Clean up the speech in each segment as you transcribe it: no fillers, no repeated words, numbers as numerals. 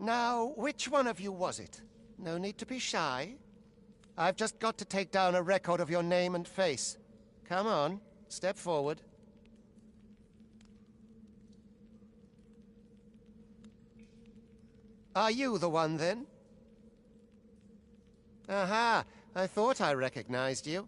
Now, which one of you was it? No need to be shy. I've just got to take down a record of your name and face. Come on, step forward. Are you the one, then? Aha, I thought I recognized you.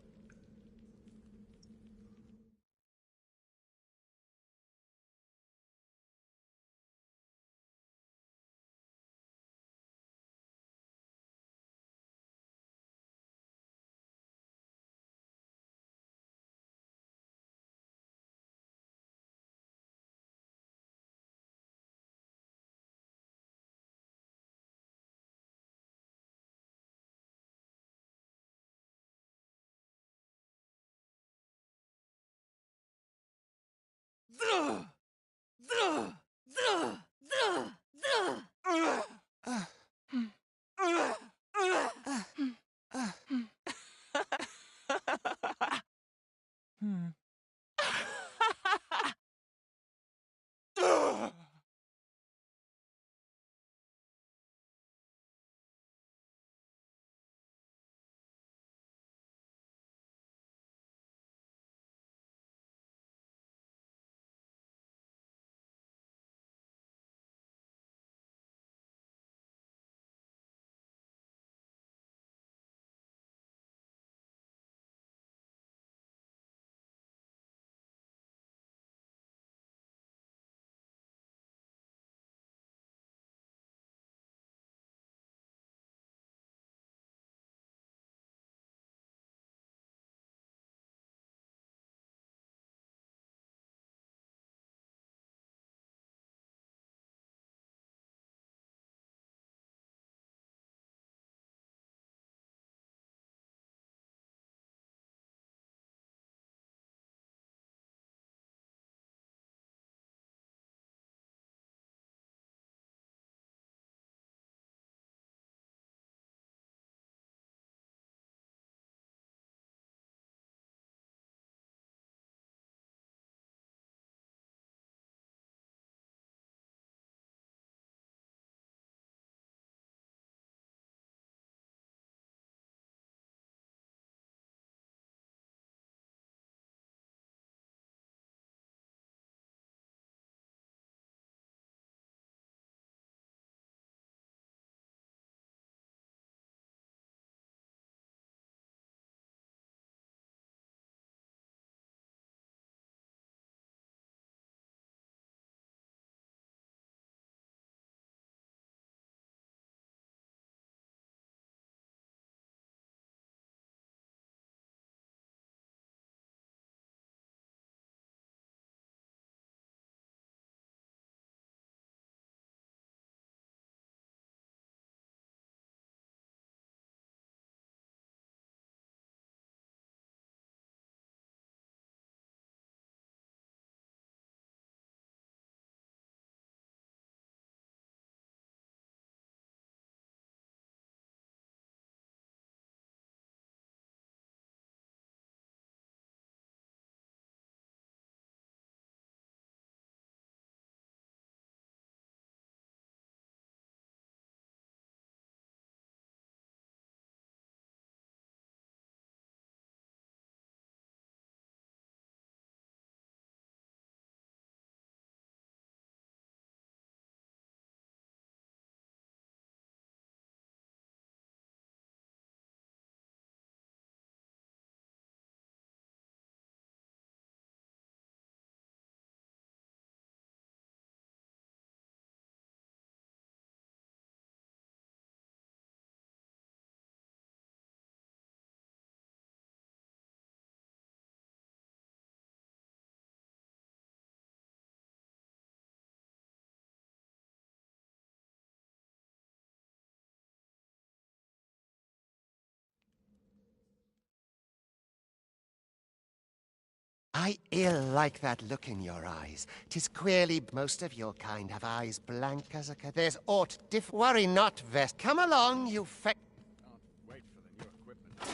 I ill like that look in your eyes. 'Tis queerly most of your kind have eyes blank as a There's aught Worry not, Vest. Come along, you Can't wait for the new equipment.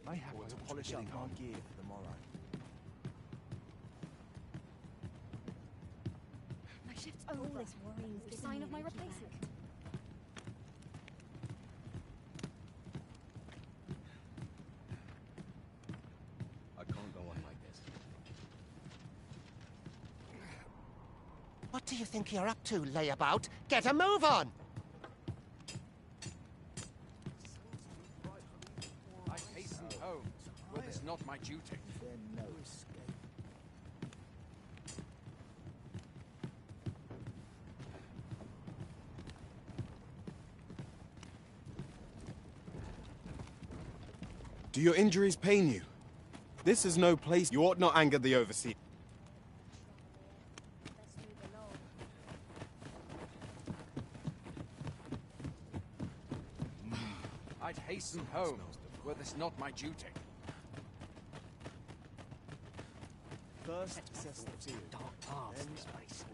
I have to polish up our gear for the morrow. My shift's over. All this worrying is a sign of my replacement. I can't go on like this. What do you think you're up to, layabout? Get a move on! I hasten home, where it's not my duty. There's no escape. Do your injuries pain you? This is no place. You ought not anger the overseer. I'd hasten home, were this not my duty. First, assess the field. Dark paths Then this place.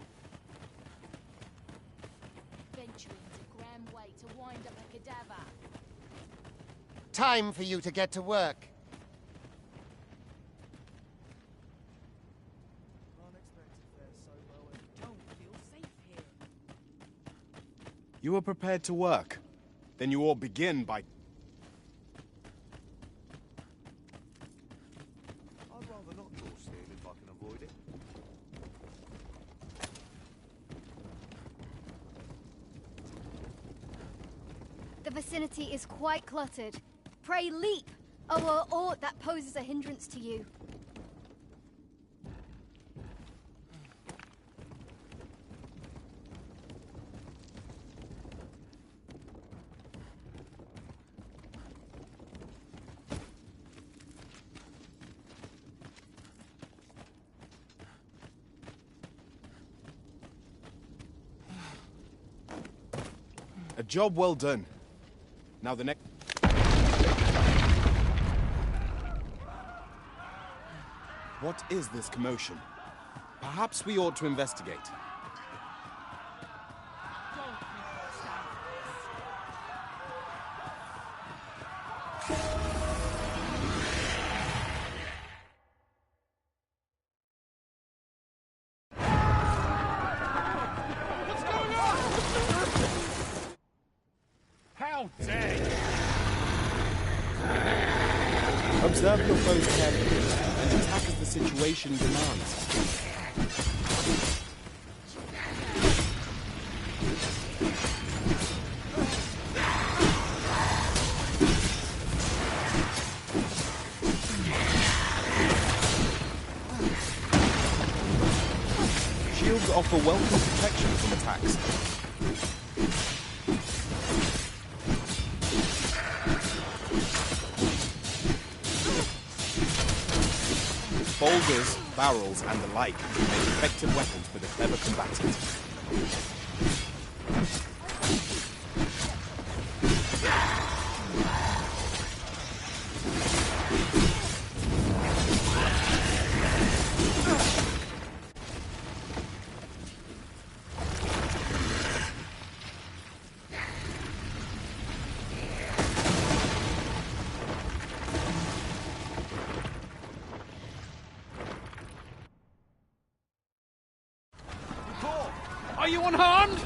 Venturing to Graham Way to wind up a cadaver. Time for you to get to work. Can't expect to fare so well and Don't feel safe here. You are prepared to work. Then you ought begin by... I'd rather not draw steel if I can avoid it. The vicinity is quite cluttered. Pray leap, or aught that poses a hindrance to you. A job well done. Now the next... What is this commotion? Perhaps we ought to investigate. How dare you! Observe your foes carefully and attack as the situation demands. Shields offer welcome protection from attacks. Boulders, barrels, and the like make effective weapons for the clever combatant. Are you unharmed?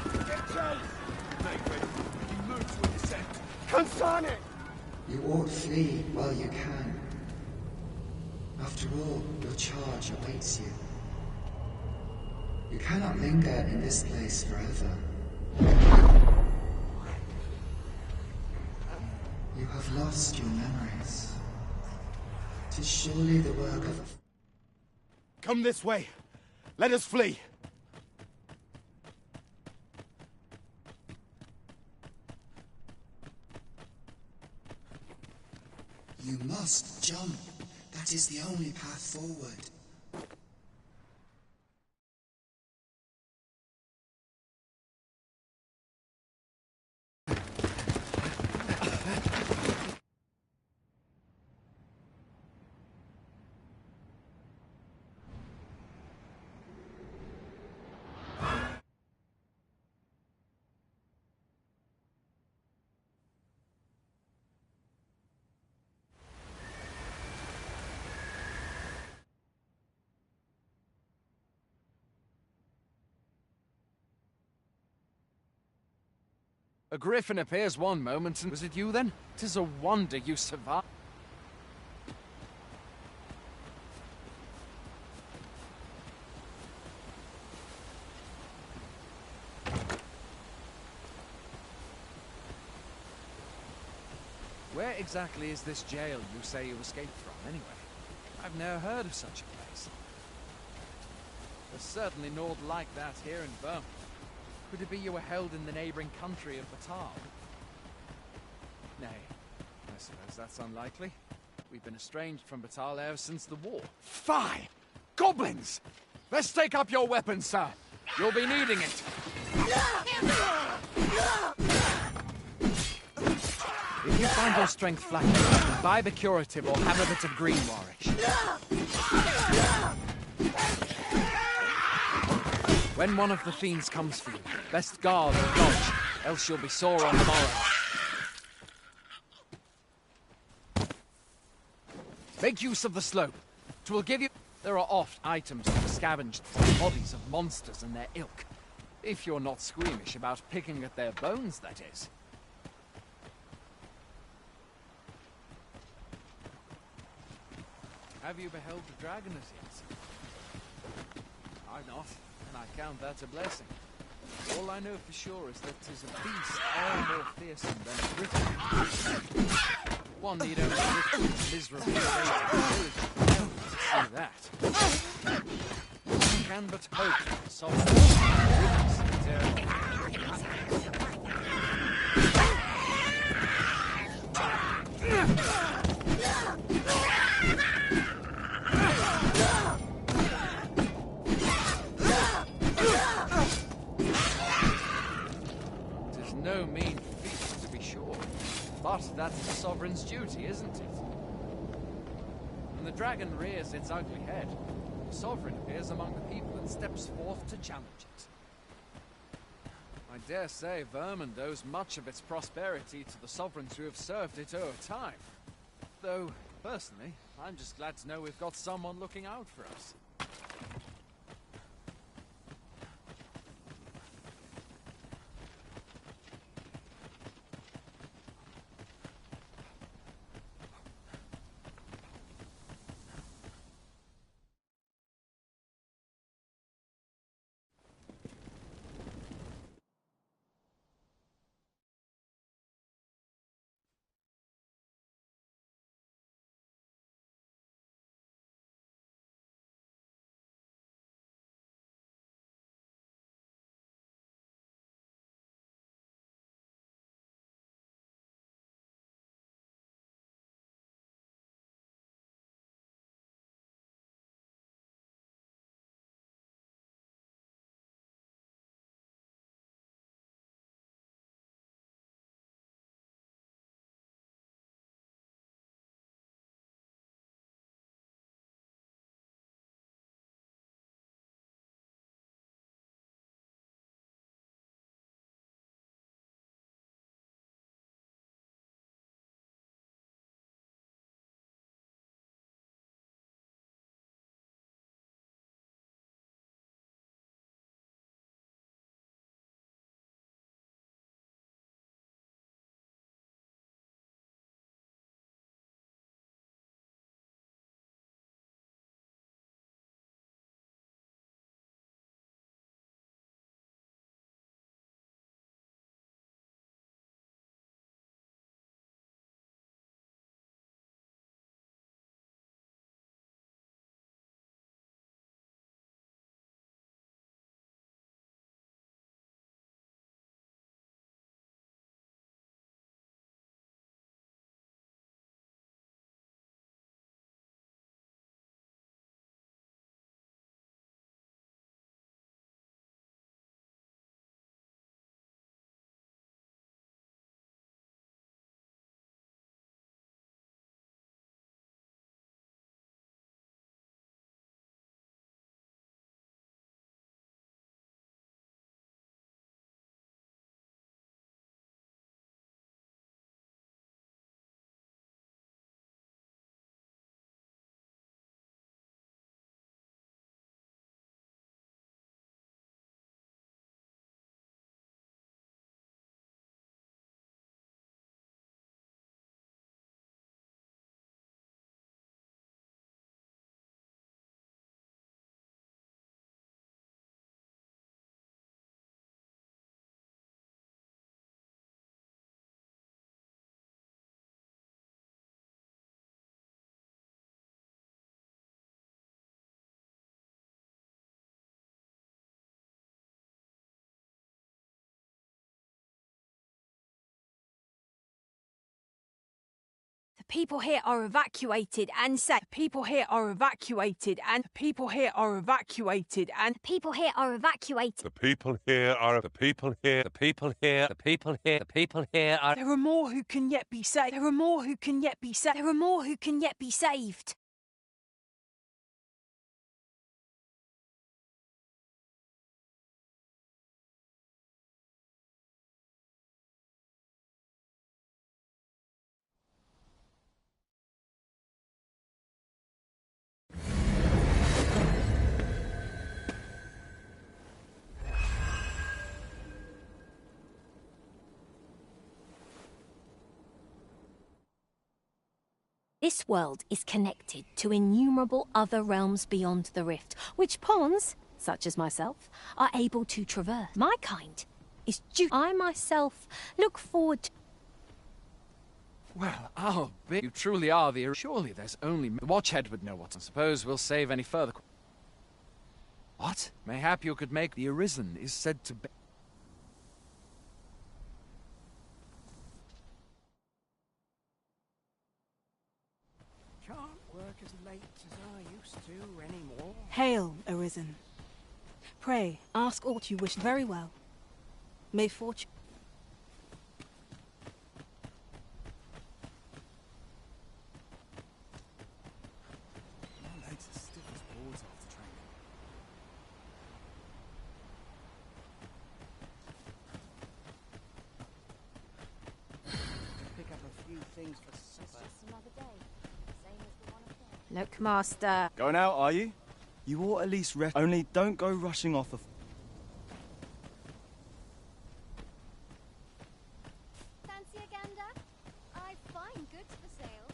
Consarne it! You ought flee while you can. After all, your charge awaits you. You cannot linger in this place forever. You have lost your memories. 'Tis surely the work of a... Come this way. Let us flee. You must jump. That is the only path forward. A griffin appears one moment, and was it you then? 'Tis a wonder you survived. Where exactly is this jail you say you escaped from, anyway? I've never heard of such a place. There's certainly naught like that here in Burma. Could it be you were held in the neighboring country of Batal? Nay, I suppose that's unlikely. We've been estranged from Batal ever since the war. Fie! Goblins! Let's take up your weapons, sir. You'll be needing it. If you find your strength flagging, imbibe a curative or have a bit of greenwarish. When one of the fiends comes for you, best guard and dodge, else you'll be sore on the morrow. Make use of the slope. 'Twill give you... There are oft items to be scavenged from bodies of monsters and their ilk. If you're not squeamish about picking at their bones, that is. Have you beheld the dragon as yet? I've not, and I count that a blessing. All I know for sure is that 'tis a beast all more fearsome than a griffin. One need only look at the miserable state of the village to see that. One can but hope that the sovereign no mean feat, to be sure. But that's the sovereign's duty, isn't it? When the dragon rears its ugly head, the sovereign appears among the people and steps forth to challenge it. I dare say Vermund owes much of its prosperity to the sovereigns who have served it o'er time. Though, personally, I'm just glad to know we've got someone looking out for us. People here are evacuated and safe. People here are evacuated and people here are evacuated and People here are evacuated. The people here are the people here. The people here. The people here. The people here are. there are more who can yet be saved. There are more who can yet be saved. There are more who can yet be saved. This world is connected to innumerable other realms beyond the rift, which pawns, such as myself, are able to traverse. My kind is due. I myself look forward to. Well, I'll be. You truly are the. Surely there's only. Watchhead would know what. I suppose we'll save any further. What? Mayhap you could make. The Arisen is said to be. Can't work as late as I used to anymore. Hail, Arisen. Pray, ask aught you wish very well. May fortune... My legs are stiff as boards after training. Pick up a few things for supper. Just another day. Same as the one up there. Look, Master. Going out, are you? You ought at least rest. Only don't go rushing off. Fancy a gander? I find goods for sale.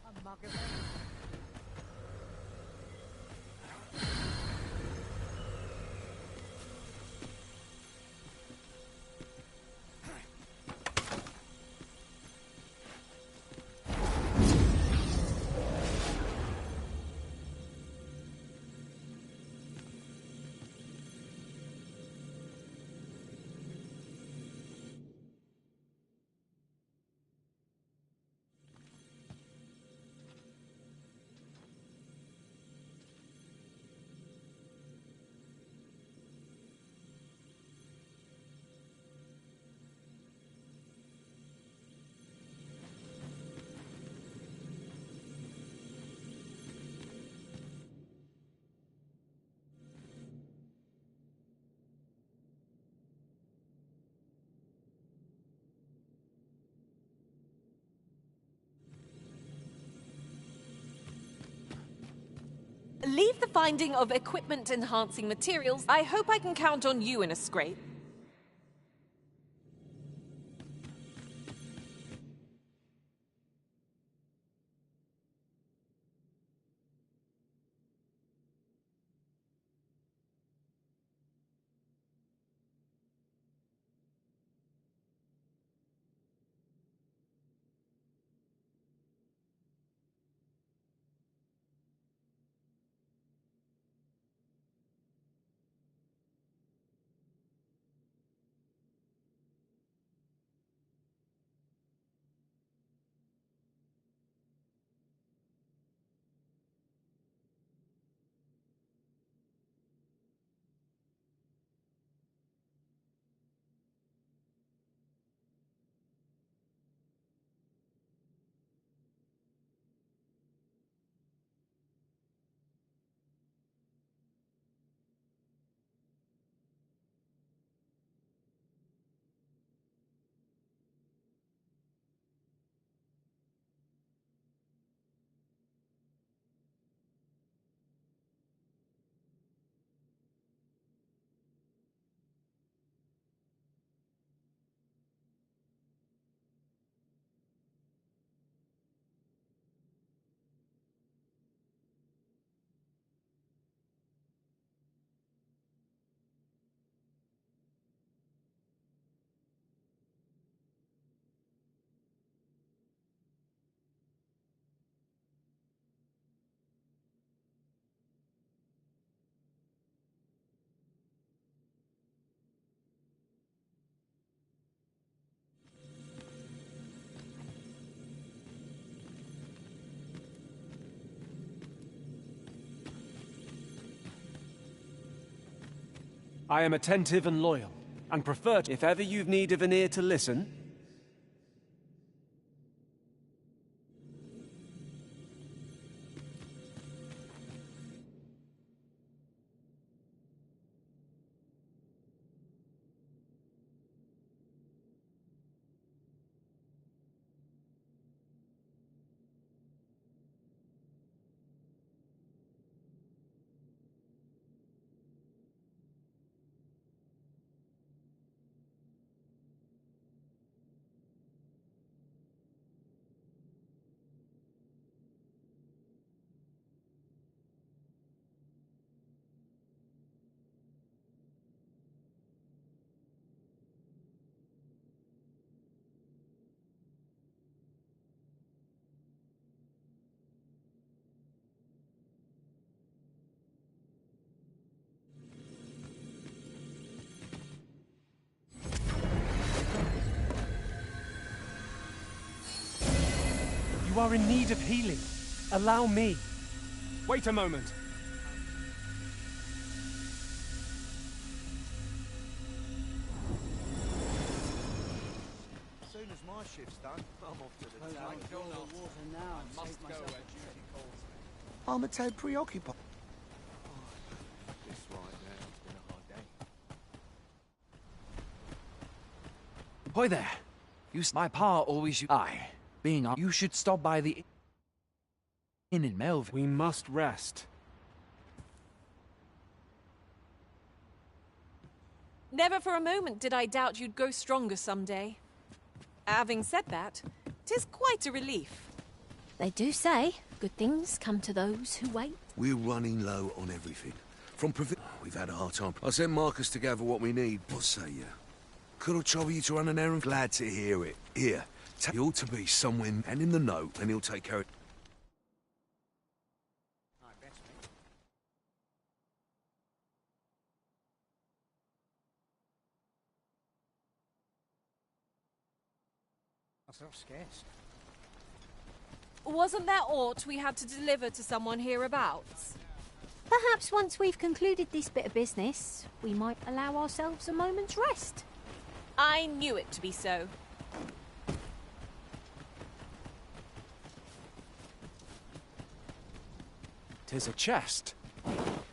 A mug of ale. Leave the finding of equipment-enhancing materials. I hope I can count on you in a scrape. I am attentive and loyal, and prefer if ever you've need of an ear to listen. You are in need of healing. Allow me. Wait a moment. As soon as my shift's done, I'm off to the town. I draw the water now and Must save go myself where a duty trip. calls me. I'm a tad preoccupied. This right now, it's been a hard day. Hoy there. My pa always being you should stop by the inn in Melville. We must rest. Never for a moment did I doubt you'd grow stronger someday. Having said that, 'tis quite a relief. They do say good things come to those who wait. We're running low on everything. We've had a hard time. I sent Marcus to gather what we need. What say you? Could I trouble you to run an errand? Glad to hear it. Here, he ought to be somewhere, and in the note, and he'll take care of it. That's not scarce. Wasn't there aught we had to deliver to someone hereabouts? Perhaps once we've concluded this bit of business, we might allow ourselves a moment's rest. I knew it to be so. 'Tis a chest.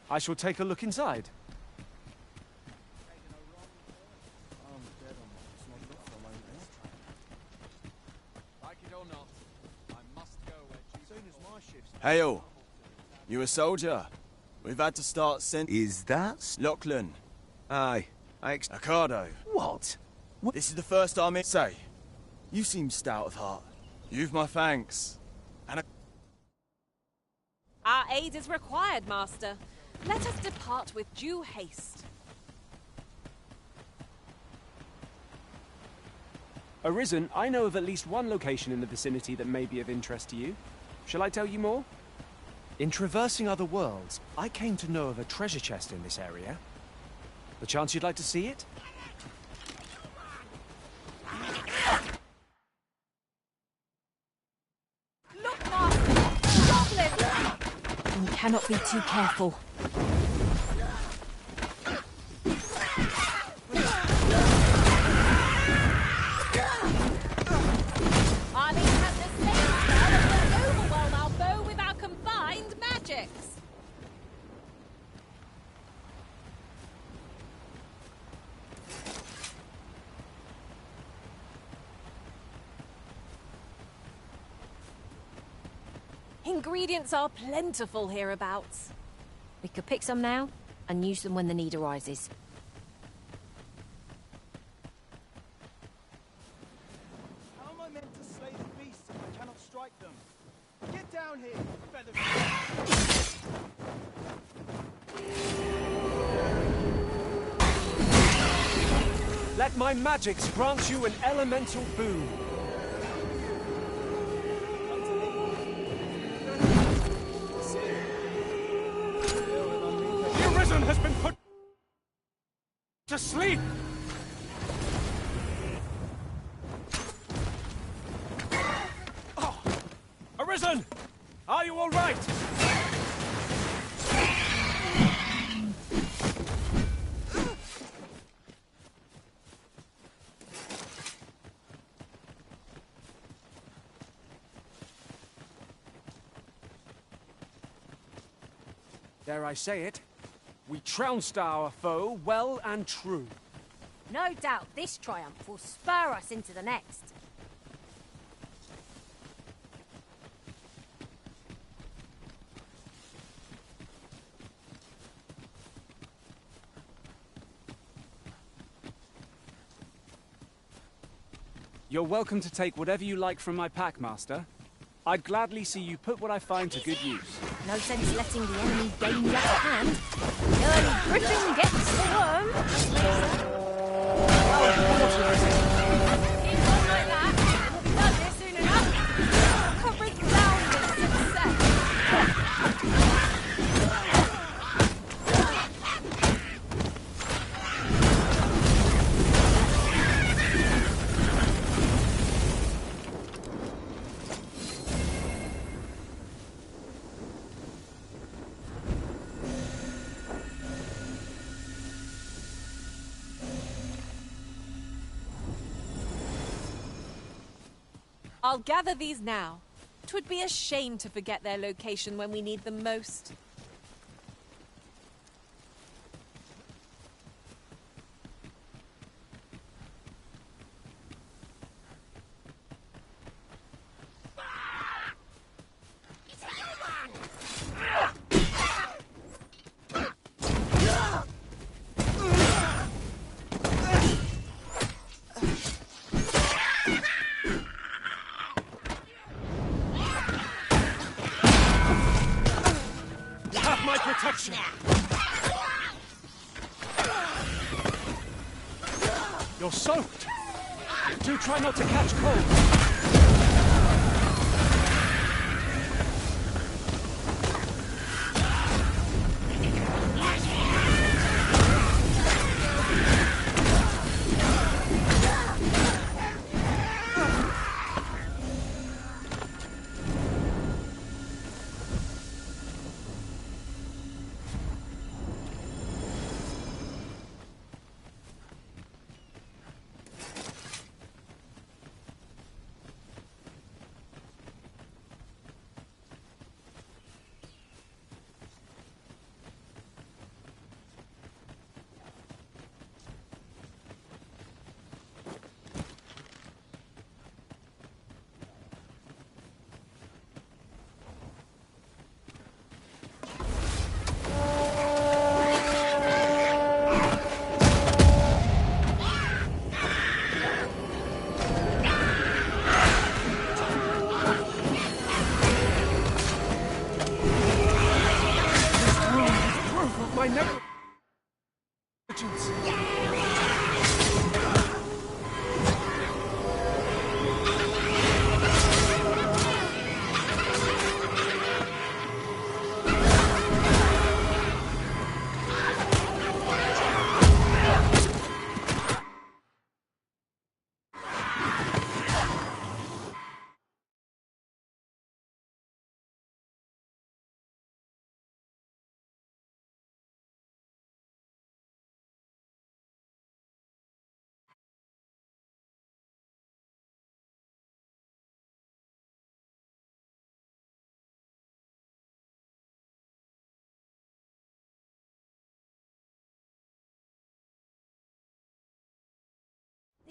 I shall take a look inside. Like it or not, I must go where duty As soon as my shift's Hail! You a soldier? We've had to start sending... Is that... Lachlan. Aye. Ocado. What? This is the first I'm in... Say, you seem stout of heart. You've my thanks. And Our aid is required, Master. Let us depart with due haste. Arisen, I know of at least one location in the vicinity that may be of interest to you. Shall I tell you more? In traversing other worlds, I came to know of a treasure chest in this area. The chance you'd like to see it? Look, Master! Goblin! We cannot be too careful. Our lead has the same spell and will overwhelm our foe with our combined magics. Ingredients are plentiful hereabouts. We could pick some now and use them when the need arises. How am I meant to slay the beasts if I cannot strike them? Get down here, feather. Let my magics grant you an elemental boon. The Arisen has been put to sleep! Oh. Arisen! Are you all right? dare I say it, we trounced our foe well and true. No doubt this triumph will spur us into the next. You're welcome to take whatever you like from my pack, Master. I'd gladly see you put what I find to good use. No sense letting the enemy gain the upper hand. The early griffin gets the worm. Keep on like that, and we'll be done here soon enough. A resounding success. I'll gather these now. 'Twould be a shame to forget their location when we need them most. Protection! You're soaked! Do try not to catch cold!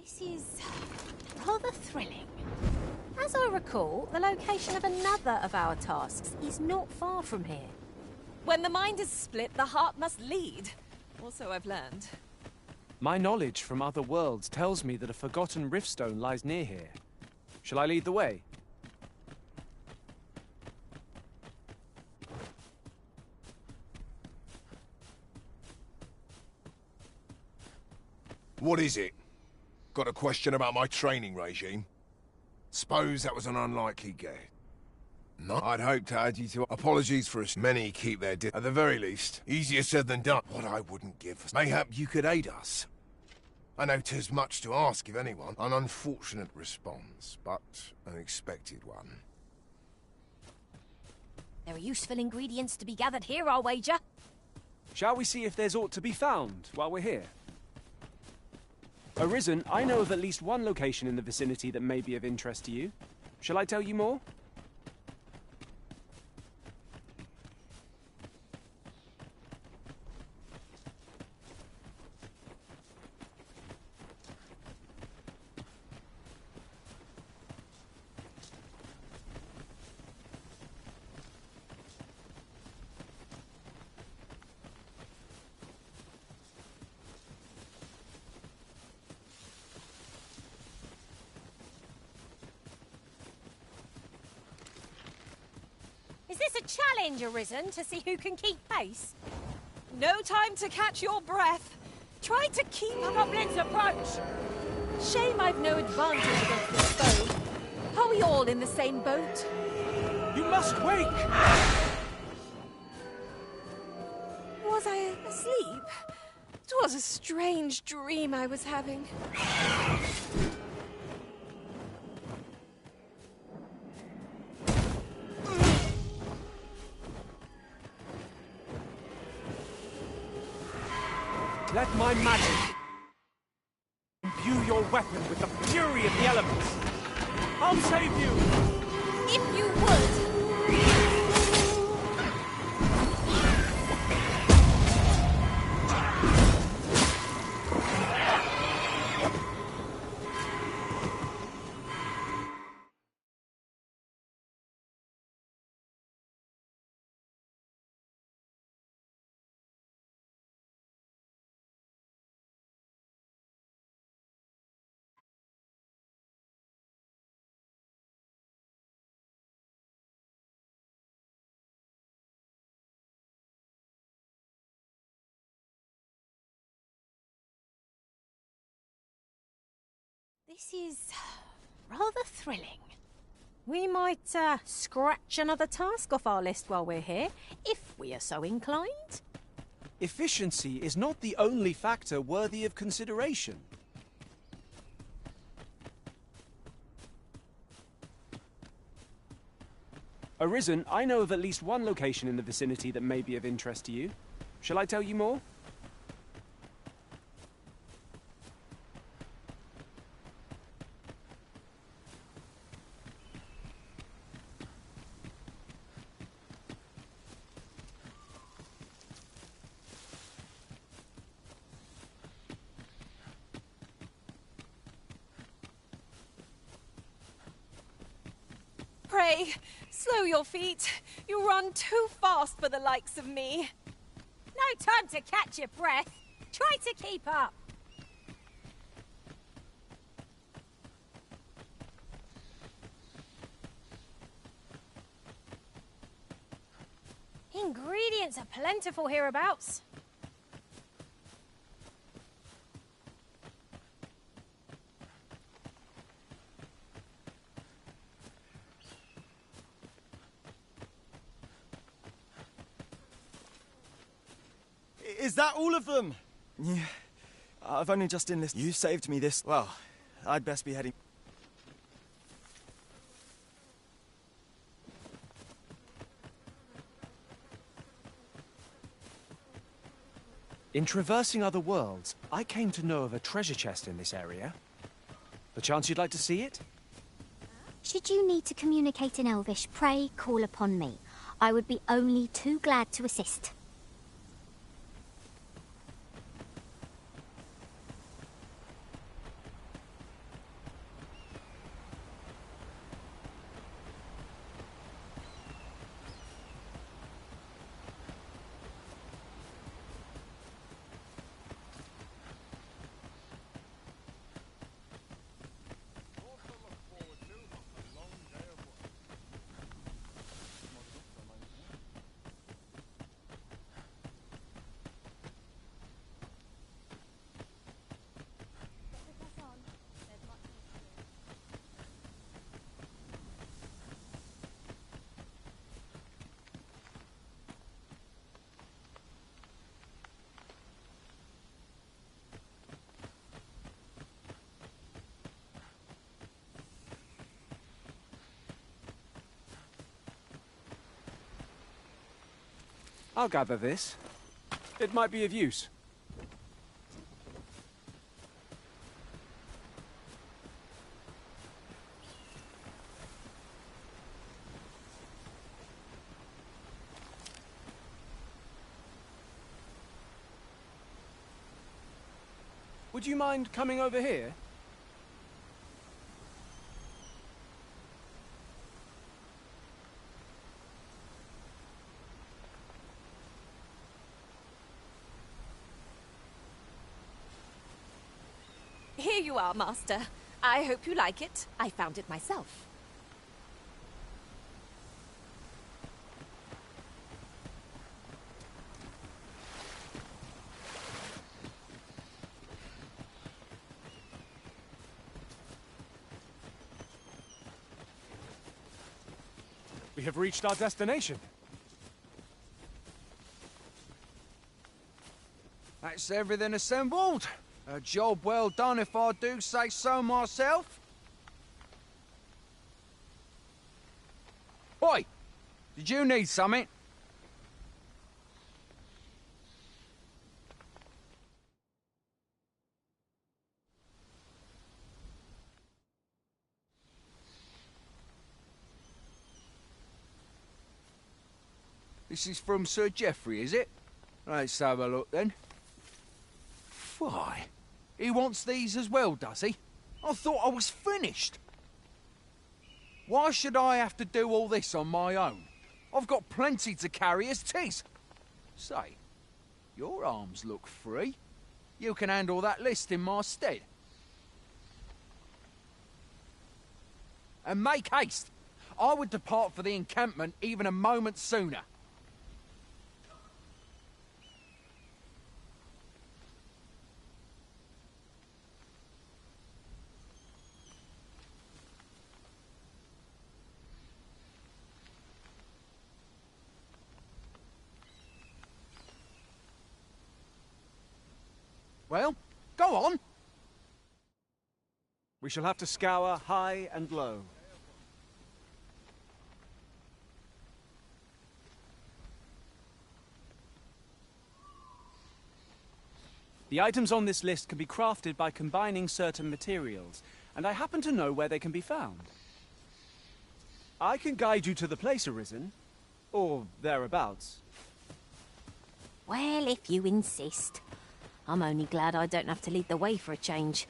This is rather thrilling. As I recall, the location of another of our tasks is not far from here. When the mind is split, the heart must lead. Also, I've learned. My knowledge from other worlds tells me that a forgotten riftstone lies near here. Shall I lead the way? What is it? Got a question about my training regime? Suppose that was an unlikely guess. No, I'd hoped to add you to apologies for us. Many keep their at the very least. Easier said than done. What I wouldn't give. Mayhap you could aid us. I know 'tis much to ask of anyone. An unfortunate response, but an expected one. There are useful ingredients to be gathered here, I'll wager. Shall we see if there's aught to be found while we're here? Arisen, I know of at least one location in the vicinity that may be of interest to you. Shall I tell you more? this a challenge, Arisen, to see who can keep pace? No time to catch your breath. Try to keep up. Goblins approach! Shame I've no advantage against this foe. Are we all in the same boat? You must wake! Was I asleep? It was a strange dream I was having. Let my magic imbue your weapon with the fury of the elements. I'll save you! If you would! This is rather thrilling. We might scratch another task off our list while we're here, if we are so inclined. Efficiency is not the only factor worthy of consideration. Arisen, I know of at least one location in the vicinity that may be of interest to you. Shall I tell you more? Pray, slow your feet. You run too fast for the likes of me. No time to catch your breath. Try to keep up. Ingredients are plentiful hereabouts. Is that all of them? Yeah. I've only just enlisted. You saved me this. Well, I'd best be heading. In traversing other worlds, I came to know of a treasure chest in this area. Perchance you'd like to see it? Should you need to communicate in Elvish, pray call upon me. I would be only too glad to assist. I'll gather this. It might be of use. Would you mind coming over here? Here you are, Master. I hope you like it. I found it myself. We have reached our destination. That's everything assembled. A job well done if I do say so myself. Oi! Did you need something? This is from Sir Geoffrey, is it? Let's have a look then. Why? He wants these as well, does he? I thought I was finished. Why should I have to do all this on my own? I've got plenty to carry as 'tis. Say, your arms look free. You can handle that list in my stead. And make haste. I would depart for the encampment even a moment sooner. Well, go on. We shall have to scour high and low. The items on this list can be crafted by combining certain materials, and I happen to know where they can be found. I can guide you to the place, Arisen, or thereabouts. Well, if you insist. I'm only glad I don't have to lead the way for a change.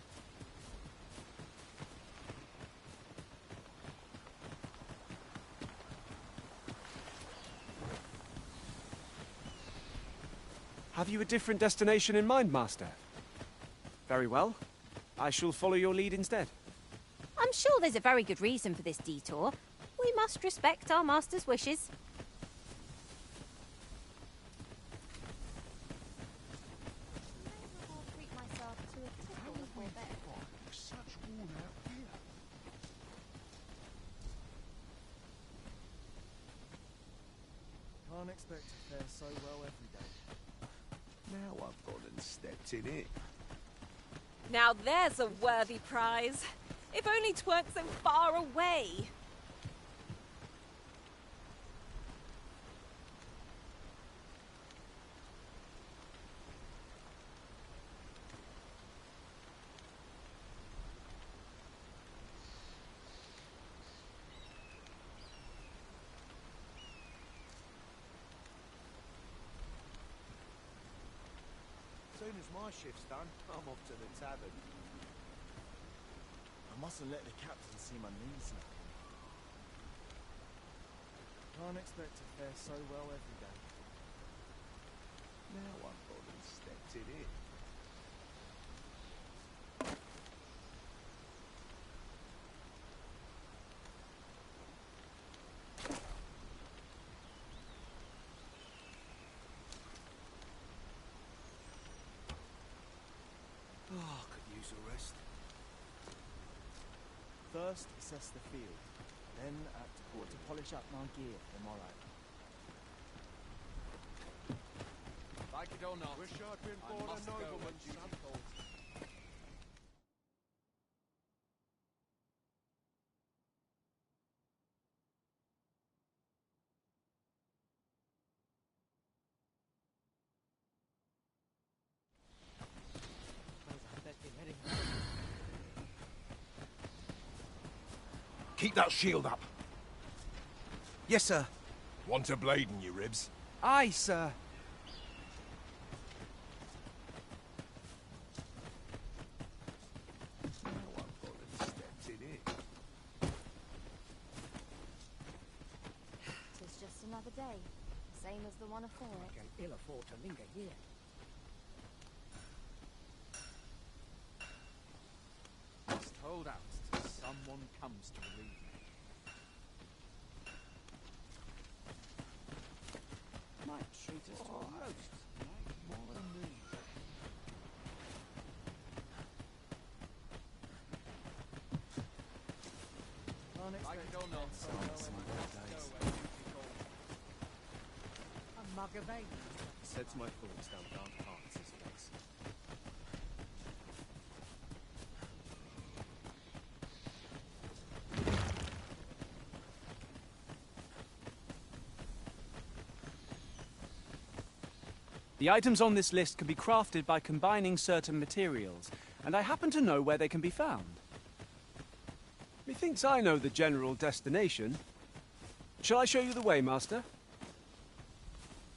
Have you a different destination in mind, Master? Very well. I shall follow your lead instead. I'm sure there's a very good reason for this detour. We must respect our Master's wishes. Can't expect to fare so well every day. Now I've gone and stepped in it. Now there's a worthy prize. If only 'tweren't so far away. As soon as my shift's done, I'm off to the tavern. I mustn't let the captain see my knees now. Can't expect to fare so well every day. Now I've gone and stepped in it. Oh, I could use a rest. First, assess the field. Then, at port to polish up my gear for tomorrow. Like it or not, Wish I'd been I born must a go nobleman, when duty son. calls. Keep that shield up. Yes, sir. Want a blade in your ribs? Aye, sir. Now I've gone and stepped in it. Tis just another day, same as the one afore it. I can ill afford to linger here. Must hold out till someone comes to relieve me. Might treat us to a roast. More than me. Can't Like expect it or to not, fare so well every day. go where mug of ale. Sets my thoughts down dark paths, this place. The items on this list can be crafted by combining certain materials, and I happen to know where they can be found. Methinks I know the general destination. Shall I show you the way, Master?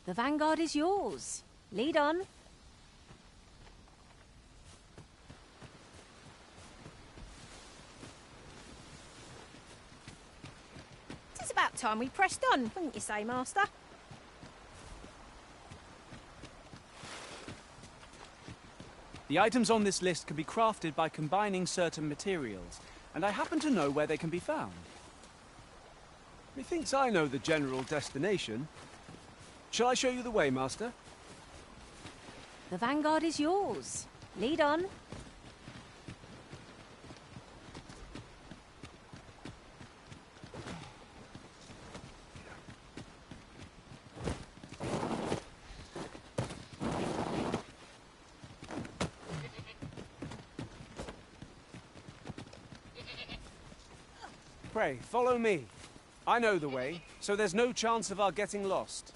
The vanguard is yours. Lead on. It's about time we pressed on, wouldn't you say, Master? The items on this list can be crafted by combining certain materials, and I happen to know where they can be found. Methinks I know the general destination. Shall I show you the way, Master? The vanguard is yours. Lead on. Pray, follow me. I know the way, so there's no chance of our getting lost.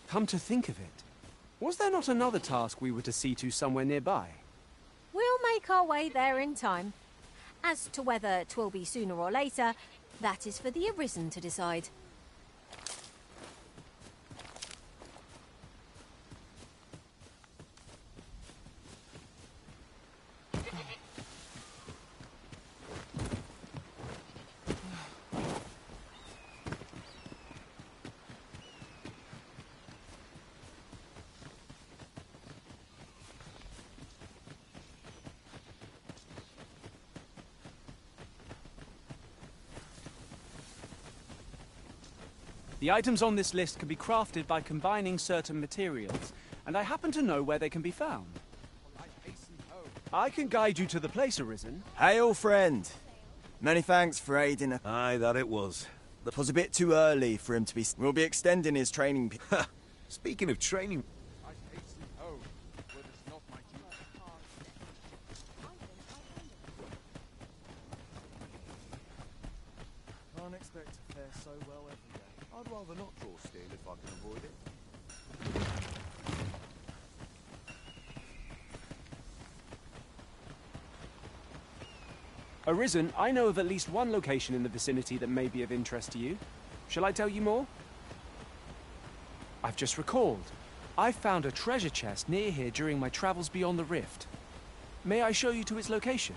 Come to think of it, was there not another task we were to see to somewhere nearby? We'll make our way there in time. As to whether 'twill be sooner or later, that is for the Arisen to decide. The items on this list can be crafted by combining certain materials, and I happen to know where they can be found. I can guide you to the place, Arisen. Hail, friend. Many thanks for aiding. Aye, that it was. It was a bit too early for him to be. We'll be extending his training. Speaking of training. Can't expect to fare so well every day. I'd rather not draw steel if I can avoid it. Arisen, I know of at least one location in the vicinity that may be of interest to you. Shall I tell you more? I've just recalled. I found a treasure chest near here during my travels beyond the rift. May I show you to its location?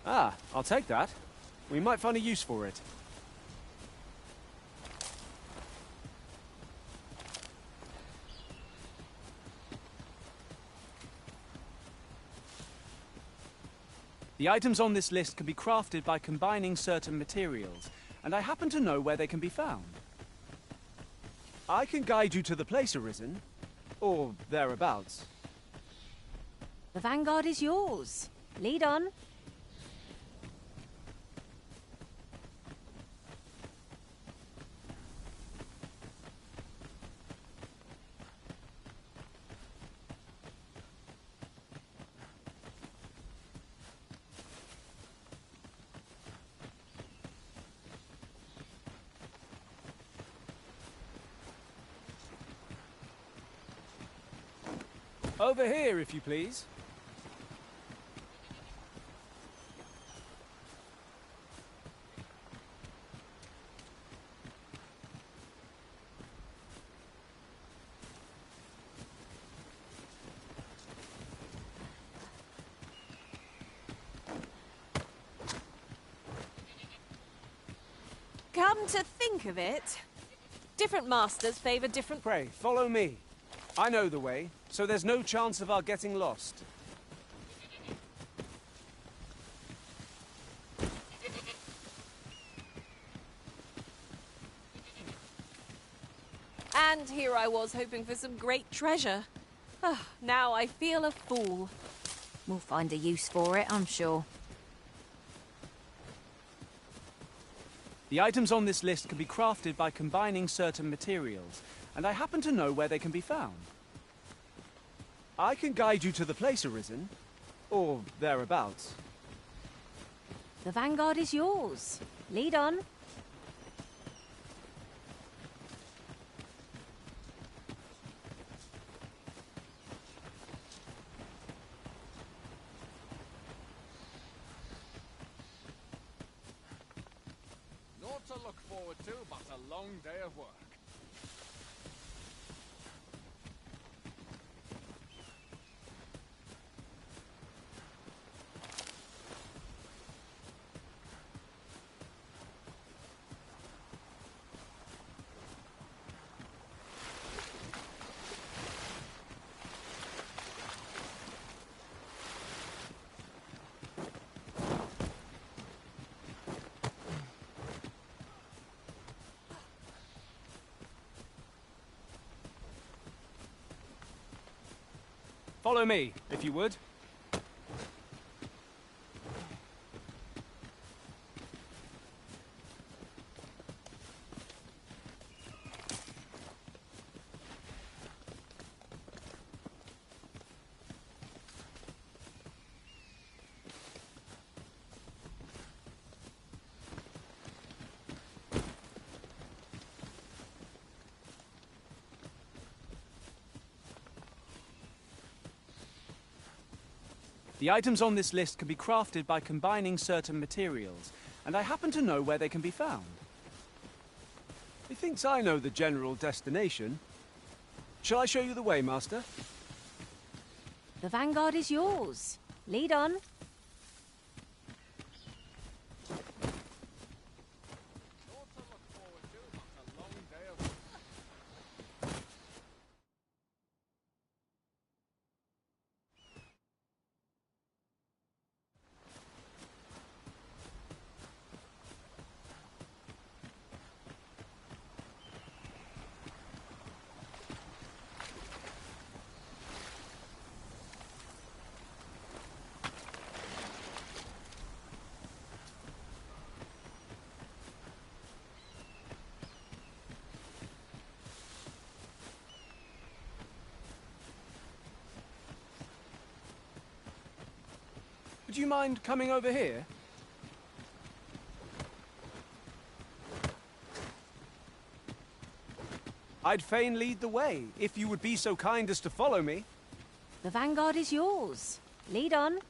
Ah, I'll take that. We might find a use for it. The items on this list can be crafted by combining certain materials, and I happen to know where they can be found. I can guide you to the place, Arisen, or thereabouts. The vanguard is yours. Lead on. Over here, if you please. Come to think of it, different masters favor different... Pray, follow me. I know the way, so there's no chance of our getting lost. And here I was hoping for some great treasure. Ah, now I feel a fool. We'll find a use for it, I'm sure. The items on this list can be crafted by combining certain materials, and I happen to know where they can be found. I can guide you to the place, Arisen, or thereabouts. The vanguard is yours. Lead on. Naught to look forward to, but a long day of work. Follow me, if you would. The items on this list can be crafted by combining certain materials, and I happen to know where they can be found. Methinks I know the general destination. Shall I show you the way, Master? The vanguard is yours. Lead on. Would you mind coming over here? I'd fain lead the way, if you would be so kind as to follow me. The vanguard is yours. Lead on.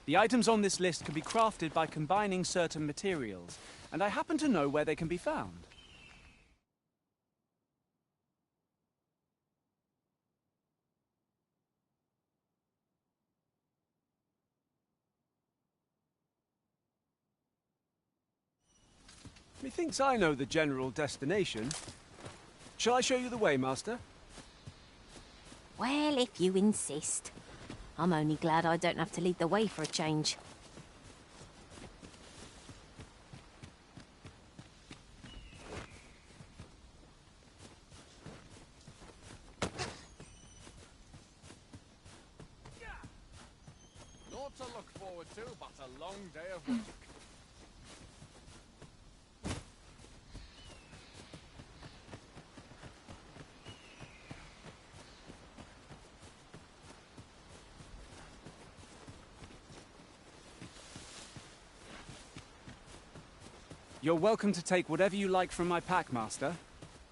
The items on this list can be crafted by combining certain materials, and I happen to know where they can be found. Methinks I know the general destination. Shall I show you the way, Master? Well, if you insist. I'm only glad I don't have to lead the way for a change. Naught to look forward to, but a long day of work. You're welcome to take whatever you like from my pack, Master.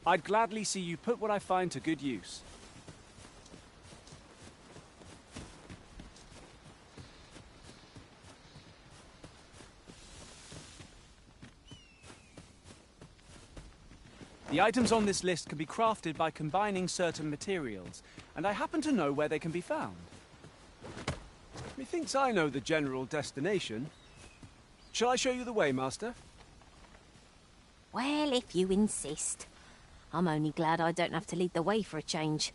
I'd gladly see you put what I find to good use. The items on this list can be crafted by combining certain materials, and I happen to know where they can be found. Methinks I know the general destination. Shall I show you the way, Master? Well, if you insist. I'm only glad I don't have to lead the way for a change.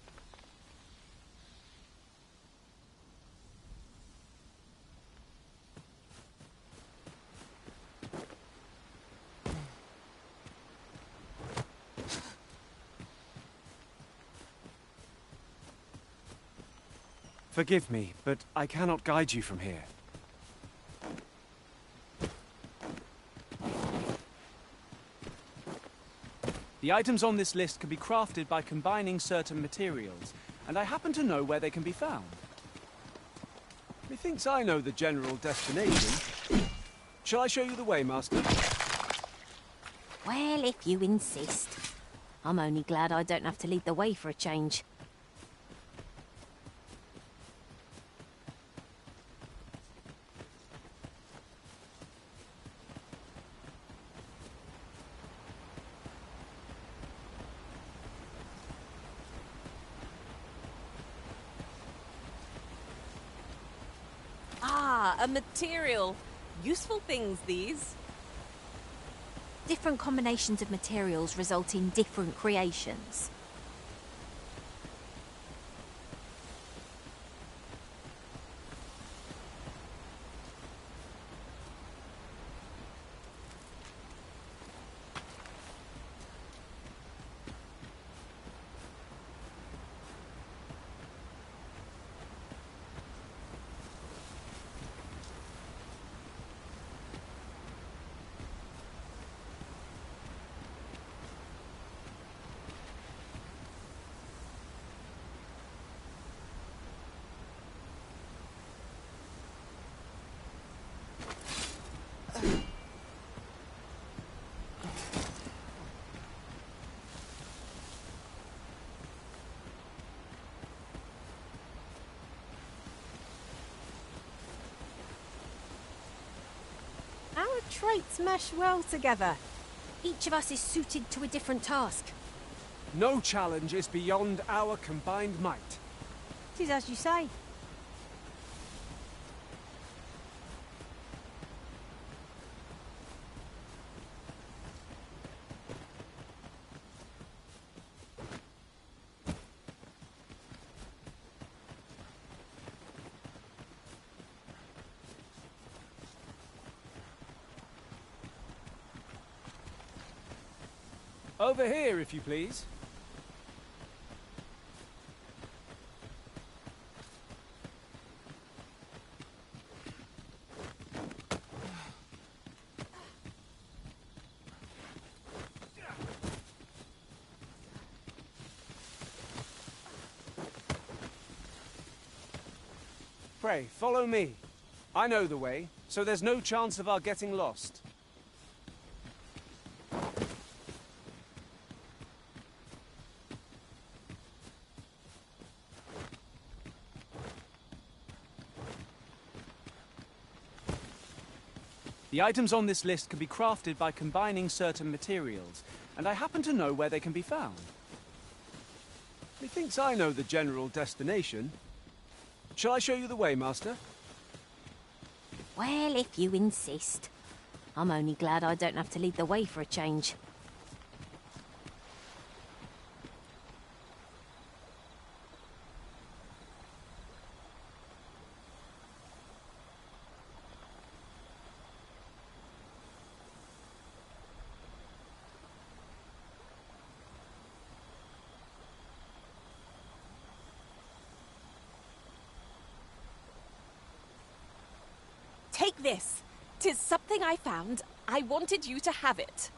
Forgive me, but I cannot guide you from here. The items on this list can be crafted by combining certain materials, and I happen to know where they can be found. Methinks I know the general destination. Shall I show you the way, Master? Well, if you insist. I'm only glad I don't have to lead the way for a change. A material. Useful things, these. Different combinations of materials result in different creations. Our traits mesh well together. Each of us is suited to a different task. No challenge is beyond our combined might. 'Tis as you say. Over here, if you please. Pray, follow me. I know the way, so there's no chance of our getting lost. The items on this list can be crafted by combining certain materials, and I happen to know where they can be found. Methinks I know the general destination. Shall I show you the way, Master? Well, if you insist. I'm only glad I don't have to lead the way for a change. Take this. 'Tis something I found. I wanted you to have it.